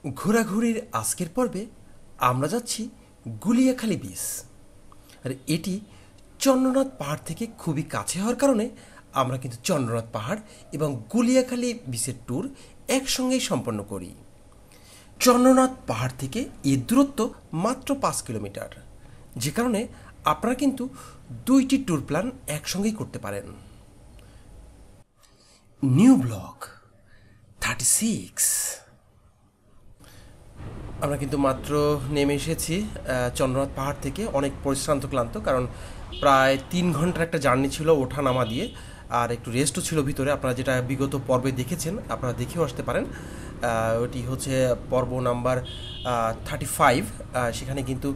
ঘোরাঘুরির আজকের পর্বে আমরা যাচ্ছি গুলিয়াখালী বিচ। আর এটি চন্দ্রনাথ পাহাড় থেকে খুবই কাছে হওয়ার কারণে আমরা কিন্তু চন্দ্রনাথ পাহাড় এবং গুলিয়াখালী বিচের ট্যুর একসঙ্গেই সম্পন্ন করি। চন্দ্রনাথ পাহাড় থেকে এর দূরত্ব মাত্র ৫ কিলোমিটার, যে কারণে আপনারা কিন্তু দুইটি ট্যুর প্ল্যান একসঙ্গেই করতে পারেন। New block 36। আমরা কিন্তু মাত্র নেমে এসেছি চন্দ্রনাথ পাহাড় থেকে, অনেক পরিশ্রান্ত ক্লান্ত, কারণ প্রায় ৩ ঘন্টার একটা জার্নি ছিল ওঠা নামা দিয়ে, আর একটু রেস্টও ছিল ভিতরে। আপনারা যেটা বিগত পর্বে দেখেছেন আপনারা দেখেও আসতে পারেন। ওটি হচ্ছে পর্ব নাম্বার 35। সেখানে কিন্তু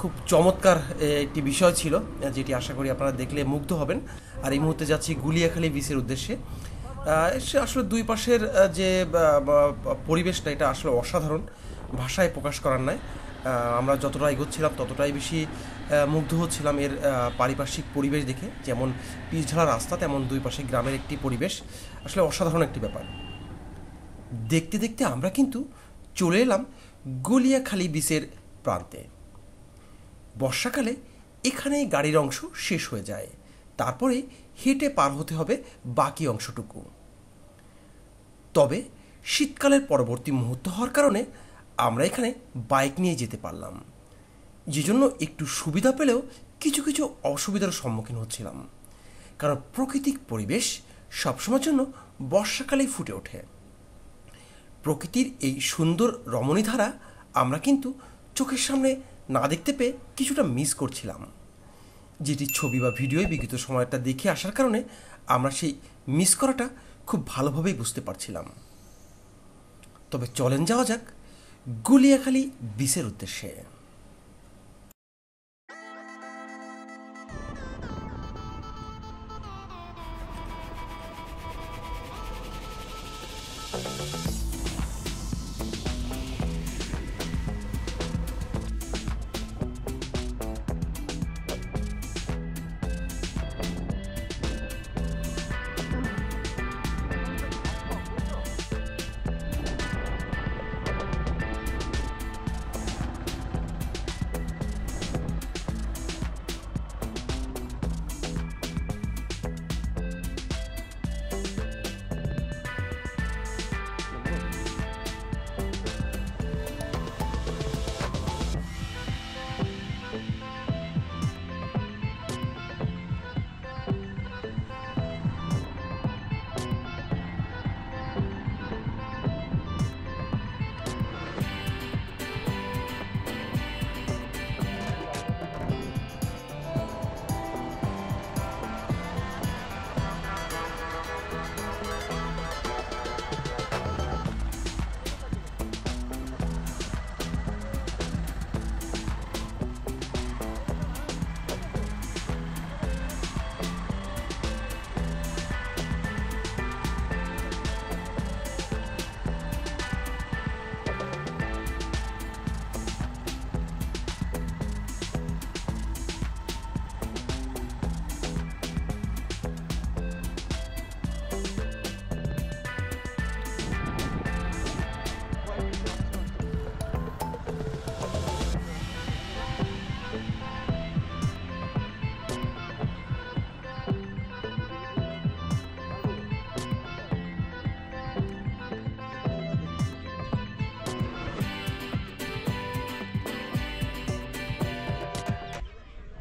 খুব চমৎকার একটি বিষয় ছিল, যেটি আশা করি আপনারা দেখলে মুগ্ধ হবেন। আর এই মুহূর্তে যাচ্ছি গুলিয়াখালী বিচের উদ্দেশ্যে। সে আসলে দুই পাশের যে পরিবেশটা, এটা আসলে অসাধারণ, ভাষায় প্রকাশ করার নয়। আমরা যতটা এগোচ্ছিলাম ততটাই বেশি মুগ্ধ হচ্ছিলাম এর পারিপার্শ্বিক পরিবেশ দেখে। যেমন পিচ ঢালা রাস্তা, তেমন দুই পাশে গ্রামের একটি পরিবেশ, আসলে অসাধারণ একটি ব্যাপার। দেখতে দেখতে আমরা কিন্তু চলে এলাম গুলিয়াখালী বিচের প্রান্তে। বর্ষাকালে এখানেই গাড়ির অংশ শেষ হয়ে যায়, তারপরে হেঁটে পার হতে হবে বাকি অংশটুকু। তবে শীতকালের পরবর্তী মুহূর্ত হওয়ার কারণে আমরা এখানে বাইক নিয়ে যেতে পারলাম, যে জন্য একটু সুবিধা পেলেও কিছু কিছু অসুবিধার সম্মুখীন হচ্ছিলাম, কারণ প্রাকৃতিক পরিবেশ সবসময়ের জন্য বর্ষাকালেই ফুটে ওঠে। প্রকৃতির এই সুন্দর রমণীধারা আমরা কিন্তু চোখের সামনে না দেখতে পেয়ে কিছুটা মিস করছিলাম, যেটি ছবি বা ভিডিওয় বিগত সময়টা দেখে আসার কারণে আমরা সেই মিস করাটা খুব ভালোভাবেই বুঝতে পারছিলাম। তবে চলেন যাওয়া যাক গুলিয়াখালী বিচের উদ্দেশ্যে।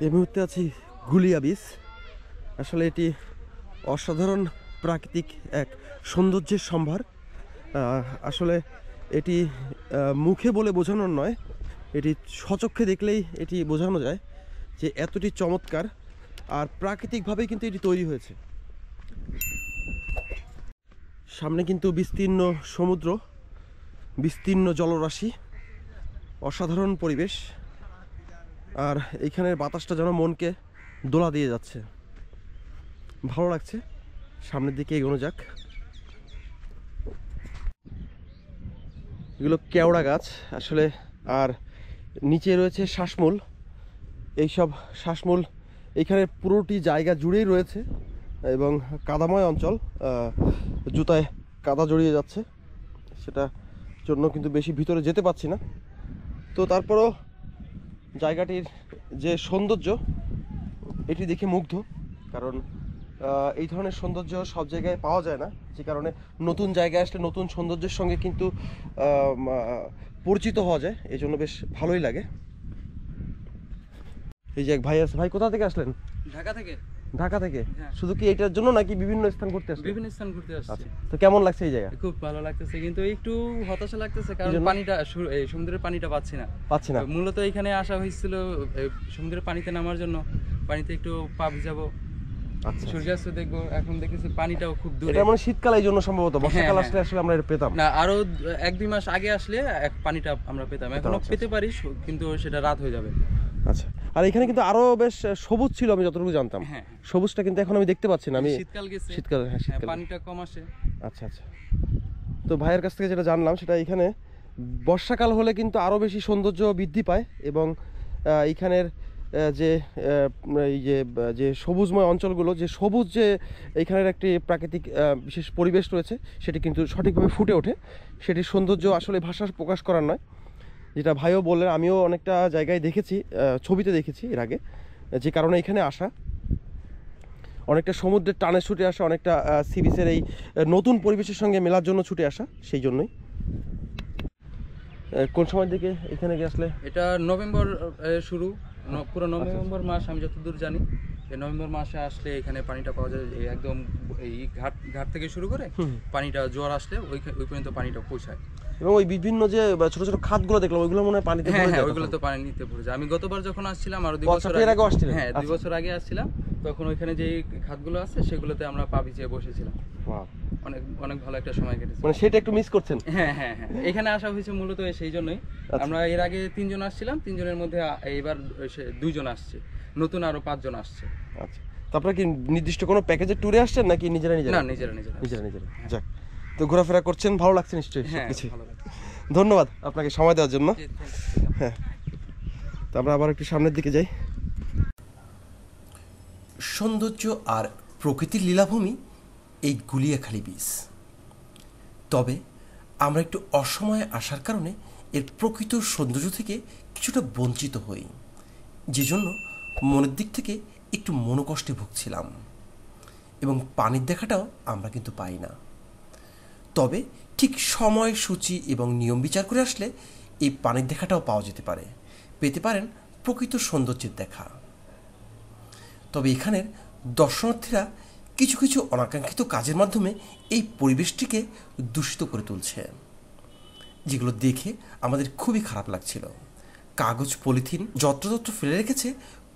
এই মুহূর্তে আছি গুলিয়া বিচ। আসলে এটি অসাধারণ প্রাকৃতিক এক সৌন্দর্যের সম্ভার। আসলে এটি মুখে বলে বোঝানোর নয়, এটি স্বচক্ষে দেখলেই এটি বোঝানো যায় যে এতটি চমৎকার, আর প্রাকৃতিকভাবেই কিন্তু এটি তৈরি হয়েছে। সামনে কিন্তু বিস্তীর্ণ সমুদ্র, বিস্তীর্ণ জলরাশি, অসাধারণ পরিবেশ, আর এইখানের বাতাসটা যেন মনকে দোলা দিয়ে যাচ্ছে, ভালো লাগছে। সামনের দিকে এগোনো যাক। এগুলো কেওড়া গাছ আসলে, আর নিচে রয়েছে শ্বাসমূল। এইসব শ্বাসমূল এইখানে পুরোটি জায়গা জুড়েই রয়েছে এবং কাদাময় অঞ্চল, জুতায় কাদা জড়িয়ে যাচ্ছে, সেটা জন্য কিন্তু বেশি ভিতরে যেতে পারছি না। তো তারপরও জায়গাটির যে সৌন্দর্য এটি দেখে মুগ্ধ, কারণ এই ধরনের সৌন্দর্য সব জায়গায় পাওয়া যায় না, যে কারণে নতুন জায়গায় আসলে নতুন সৌন্দর্যের সঙ্গে কিন্তু পরিচিত হওয়া যায়, এই জন্য বেশ ভালোই লাগে। এই যে এক ভাই আছে। ভাই কোথা থেকে আসলেন? ঢাকা থেকে। ঢাকা থেকে? হ্যাঁ। শুধু কি এটার জন্য নাকি বিভিন্ন স্থান ঘুরতে আসছেন? বিভিন্ন স্থান ঘুরতে আসছি। আচ্ছা, তো কেমন লাগছে এই জায়গা? খুব ভালো লাগতেছে, কিন্তু একটু হতাশা লাগতেছে, কারণ জন্য? পানিটা এই সমুদ্রের পানিটা পাচ্ছি না। না মূলত এখানে আসা হয়েছিল সমুদ্রের পানিতে নামার জন্য, পানিতে একটু পা ভিজাবো, আচ্ছা, সূর্যাস্ত দেখবো। এখন দেখতেছি পানিটাও খুব দূরে। এটা মানে শীতকালে এই জন্য সম্ভবত, বর্ষাকাল হ্যাঁ, আসলে আসলে আমরা এটা পেতাম না, আরো 1-2 মাস আগে আসলে পানিটা আমরা পেতাম। এখনো আচ্ছা, পেতে পারি, কিন্তু সেটা রাত হয়ে যাবে। আচ্ছা, আর এখানে কিন্তু আরো বেশ সবুজ ছিল আমি যতটুকু জানতাম। হ্যাঁ, সবুজটা কিন্তু এখন আমি দেখতে পাচ্ছি না। আমি শীতকাল গেছে, শীতকালে, হ্যাঁ শীতকালে পানিটা কম আসে। আচ্ছা আচ্ছা। তো ভাইয়ের কাছ থেকে যেটা জানলাম সেটা এখানে বর্ষাকাল হলে কিন্তু আরো বেশি সৌন্দর্য বৃদ্ধি পায়, এবং এইখানের যে এই যে সবুজময় অঞ্চলগুলো, যে সবুজ, যে এইখানের একটি প্রাকৃতিক বিশেষ পরিবেশ রয়েছে, সেটি কিন্তু সঠিকভাবে ফুটে ওঠে। সেটির সৌন্দর্য আসলে ভাষা প্রকাশ করার নয়। যেটা ভাইও বললেন, আমিও অনেকটা জায়গায় দেখেছি, ছবিতে দেখেছি এর আগে, যে কারণে এখানে আসা, অনেকটা সমুদ্রের টানে ছুটে আসা, অনেকটা সি বিচের এই নতুন পরিবেশের সঙ্গে মেলার জন্য ছুটে আসা, সেই জন্যই। কোন সময় দিকে এখানে আসলে? এটা নভেম্বর শুরু, পুরো নভেম্বর মাস আমি যতদূর জানি। এই নভেম্বর মাসে আসলে এখানে পানিটা পাওয়া যায়, একদম এই ঘাট থেকে শুরু করে পানিটা জোয়ার আসলে ওই পর্যন্ত পানিটা পৌঁছায়। এবং ওই বিভিন্ন যে ছোট ছোট খাতগুলো দেখলাম, ওইগুলো মনে হয় পানিতে ভরে যায়। ওইগুলো তো পানি নিতে পড়ে যায়। আমি গতবার যখন আসছিলাম, আরো 2 বছর আগে আসছিলেন? হ্যাঁ, 2 বছর আগে আসছিলাম, তখন ওইখানে যে খাতগুলো আছে সেগুলোতে আমরা পা ভিজিয়ে বসেছিলাম। অনেক অনেক ভালো একটা সময় কেটেছে। মানে সেটা একটু মিস করছেন? হ্যাঁ হ্যাঁ হ্যাঁ, এখানে আসা হয়েছে মূলত সেই জন্যই। আমরা এর আগে 3 জন আসছিলাম, 3 জনের মধ্যে এবার 2 জন আসছে, নতুন আরো 5 জন আসছে। আচ্ছা, তারপরে কি নির্দিষ্ট কোনো প্যাকেজের ট্যুরে আসছেন নাকি নিজেরা? না, নিজেরা। যাক, তো ঘোরাফেরা করছেন, ভালো লাগছে নিশ্চয়ই? হ্যাঁ, সবকিছু ভালো লাগছে। ধন্যবাদ আপনাকে সময় দেওয়ার জন্য। জি, thank you. হ্যাঁ, তো আমরা আবার একটু সামনের দিকে যাই। সৌন্দর্য আর প্রকৃতির লীলাভূমি এই গুলিয়াখালী বীচ। তবে আমরা একটু অসময়ে আসার কারণে এর প্রকৃত সৌন্দর্য থেকে কিছুটা বঞ্চিত হই, যে জন্য মনের দিক থেকে একটু মনোকষ্টে ভুগছিলাম, এবং পানির দেখাটাও আমরা কিন্তু পাই না। তবে ঠিক সময়, সূচি এবং নিয়ম বিচার করে আসলে এই পানির দেখাটাও পাওয়া যেতে পারে, পেতে পারেন প্রকৃত সৌন্দর্যের দেখা। তবে এখানের দর্শনার্থীরা কিছু কিছু অনাকাঙ্ক্ষিত কাজের মাধ্যমে এই পরিবেশটিকে দূষিত করে তুলছে, যেগুলো দেখে আমাদের খুবই খারাপ লাগছিল। কাগজ, পলিথিন যত্রতত্র ফেলে রেখেছে,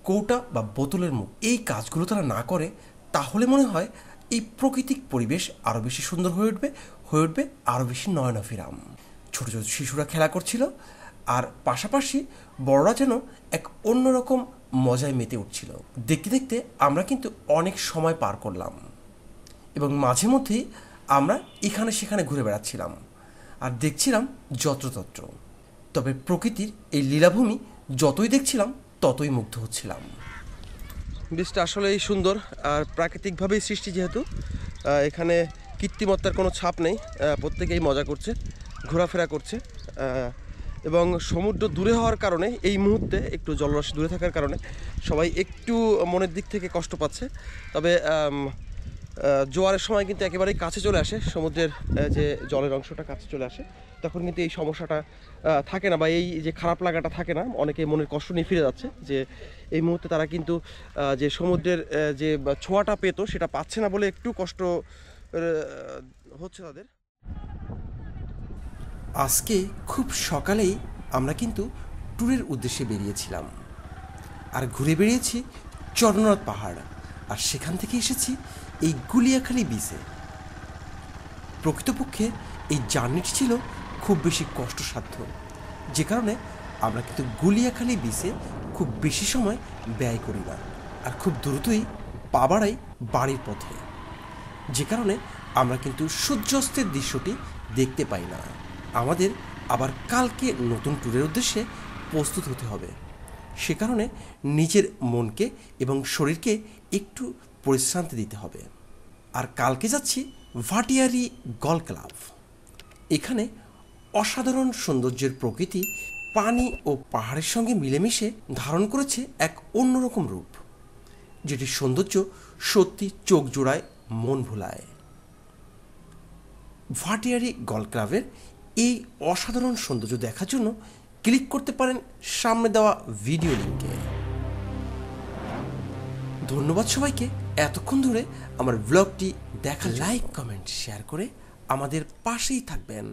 কৌটা বা বোতলের মুখ। এই কাজগুলো তারা না করে তাহলে মনে হয় এই প্রাকৃতিক পরিবেশ আরও বেশি সুন্দর হয়ে উঠবে আরও বেশি নয়নাভিরাম। ছোট ছোট শিশুরা খেলা করছিল, আর পাশাপাশি বড়রা যেন এক অন্যরকম মজায় মেতে উঠছিল। দেখতে দেখতে আমরা কিন্তু অনেক সময় পার করলাম, এবং মাঝে মধ্যেই আমরা এখানে সেখানে ঘুরে বেড়াচ্ছিলাম আর দেখছিলাম যত্রতত্র। তবে প্রকৃতির এই লীলাভূমি যতই দেখছিলাম ততই মুগ্ধ হচ্ছিলাম। বীজটা আসলেই সুন্দর, আর প্রাকৃতিকভাবেই সৃষ্টি, যেহেতু এখানে কৃত্রিমত্তার কোনো ছাপ নেই। প্রত্যেকেই মজা করছে, ঘোরাফেরা করছে, এবং সমুদ্র দূরে হওয়ার কারণে এই মুহূর্তে একটু জলরাশি দূরে থাকার কারণে সবাই একটু মনের দিক থেকে কষ্ট পাচ্ছে। তবে জোয়ারের সময় কিন্তু একেবারেই কাছে চলে আসে, সমুদ্রের যে জলের অংশটা কাছে চলে আসে, তখন কিন্তু এই সমস্যাটা থাকে না, বা এই যে খারাপ লাগাটা থাকে না। অনেকে মনের কষ্ট নিয়ে ফিরে যাচ্ছে, যে এই মুহূর্তে তারা কিন্তু যে সমুদ্রের যে ছোঁয়াটা পেতো সেটা পাচ্ছে না বলে একটু কষ্ট হচ্ছে তাদের। আজকে খুব সকালেই আমরা কিন্তু ট্যুরের উদ্দেশ্যে বেরিয়েছিলাম, আর ঘুরে বেরিয়েছি চন্দ্রনাথ পাহাড়, আর সেখান থেকে এসেছি এই গুলিয়াখালী বিচে। প্রকৃতপক্ষে এই জার্নিটি ছিল খুব বেশি কষ্টসাধ্য, যে কারণে আমরা কিন্তু গুলিয়াখালী বিচে খুব বেশি সময় ব্যয় করি না, আর খুব দ্রুতই পা বাড়াই বাড়ির পথে, যে কারণে আমরা কিন্তু সূর্যাস্তের দৃশ্যটি দেখতে পাই না। আমাদের আবার কালকে নতুন ট্যুরের উদ্দেশ্যে প্রস্তুত হতে হবে, সে কারণে নিজের মনকে এবং শরীরকে একটু পরিশ্রান্তি দিতে হবে। আর কালকে যাচ্ছি ভাটিয়ারি গল ক্লাব। এখানে অসাধারণ সৌন্দর্যের প্রকৃতি পানি ও পাহাড়ের সঙ্গে মিলেমিশে ধারণ করেছে এক অন্যরকম রূপ, যেটির সৌন্দর্য সত্যি চোখ জোড়ায়, মন ভোলায়। ভাটিয়ারি গল্ফ ক্লাবের এই অসাধারণ সৌন্দর্য দেখার জন্য ক্লিক করতে পারেন সামনে দেওয়া ভিডিও লিঙ্কে। ধন্যবাদ সবাইকে এতক্ষণ ধরে আমার ব্লগটি দেখা। লাইক, কমেন্ট, শেয়ার করে আমাদের পাশেই থাকবেন।